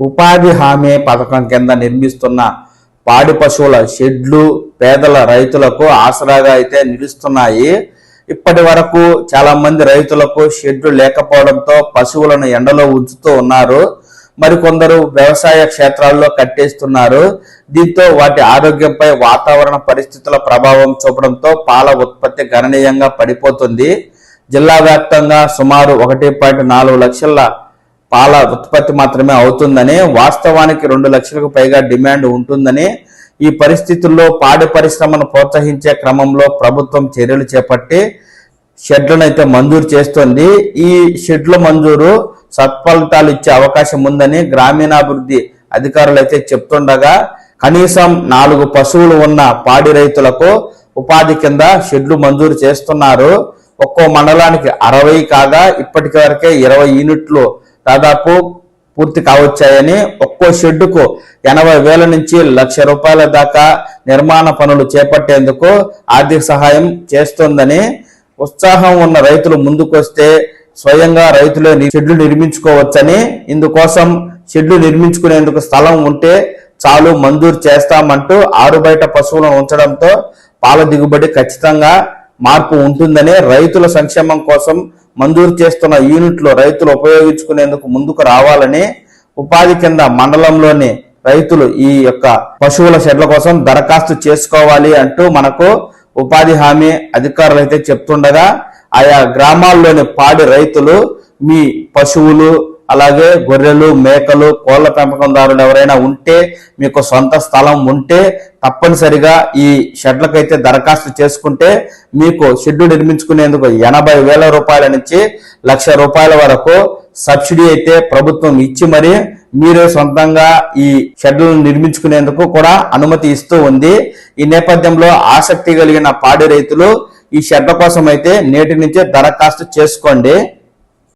ఉపాధి హామీ పథకం కింద నిర్మిస్తున్న పాడి పశువుల షెడ్లు పేదల రైతులకు ఆసరాగా అయితే నిలుస్తున్నాయి. ఇప్పటి వరకు చాలా మంది రైతులకు షెడ్లు లేకపోవడంతో పశువులను ఎండలో ఉంచుతూ ఉన్నారు. మరికొందరు వ్యవసాయ క్షేత్రాల్లో కట్టేస్తున్నారు. దీంతో వాటి ఆరోగ్యంపై వాతావరణ పరిస్థితుల ప్రభావం చూపడంతో పాల ఉత్పత్తి గణనీయంగా పడిపోతుంది. జిల్లా వ్యాప్తంగా సుమారు 1.4 లక్షల పాల ఉత్పత్తి మాత్రమే అవుతుందని, వాస్తవానికి 2 లక్షలకు పైగా డిమాండ్ ఉంటుందని, ఈ పరిస్థితుల్లో పాడి పరిశ్రమను ప్రోత్సహించే క్రమంలో ప్రభుత్వం చర్యలు చేపట్టి షెడ్లను అయితే మంజూరు చేస్తుంది. ఈ షెడ్ల మంజూరు సత్ఫలితాలు ఇచ్చే అవకాశం ఉందని గ్రామీణాభివృద్ధి అధికారులు అయితే చెప్తుండగా, కనీసం 4 పశువులు ఉన్న పాడి రైతులకు ఉపాధి కింద షెడ్లు మంజూరు చేస్తున్నారు. ఒక్కో మండలానికి 60 కాగా ఇప్పటి వరకే 20 యూనిట్లు దాదాపు పూర్తి కావచ్చాయని, ఒక్కో షెడ్డుకు 80,000 నుంచి ₹1,00,000 దాకా నిర్మాణ పనులు చేపట్టేందుకు ఆర్థిక సహాయం చేస్తోందని, ఉత్సాహం ఉన్న రైతులు ముందుకొస్తే స్వయంగా రైతులే షెడ్లు నిర్మించుకోవచ్చని, ఇందుకోసం షెడ్లు నిర్మించుకునేందుకు స్థలం ఉంటే చాలు మంజూరు చేస్తామంటూ ఆరుబయట పశువులను ఉంచడంతో పాల దిగుబడి ఖచ్చితంగా మార్పు ఉంటుందని, రైతుల సంక్షేమం కోసం మంజూరు చేస్తున్న యూనిట్లు రైతులు ఉపయోగించుకునేందుకు ముందుకు రావాలని, ఉపాధి కింద మండలంలోని రైతులు ఈ యొక్క పశువుల షెడ్ల కోసం దరఖాస్తు చేసుకోవాలి అంటూ మనకు ఉపాధి హామీ అధికారులు అయితే చెప్తుండగా, ఆయా గ్రామాల్లోని పాడి రైతులు మీ పశువులు అలాగే గొర్రెలు మేకలు కోళ్ల పెంపకందారులు ఎవరైనా ఉంటే, మీకు సొంత స్థలం ఉంటే తప్పనిసరిగా ఈ షెడ్లకైతే దరఖాస్తు చేసుకుంటే మీకు షెడ్డు నిర్మించుకునేందుకు ₹80,000 నుంచి ₹1,00,000 వరకు సబ్సిడీ అయితే ప్రభుత్వం ఇచ్చి మరి మీరే సొంతంగా ఈ షెడ్లను నిర్మించుకునేందుకు కూడా అనుమతి ఇస్తూ ఉంది. ఈ నేపథ్యంలో ఆసక్తి కలిగిన పాడి రైతులు ఈ షెడ్ల కోసం అయితే నేటి నుంచే దరఖాస్తు చేసుకోండి.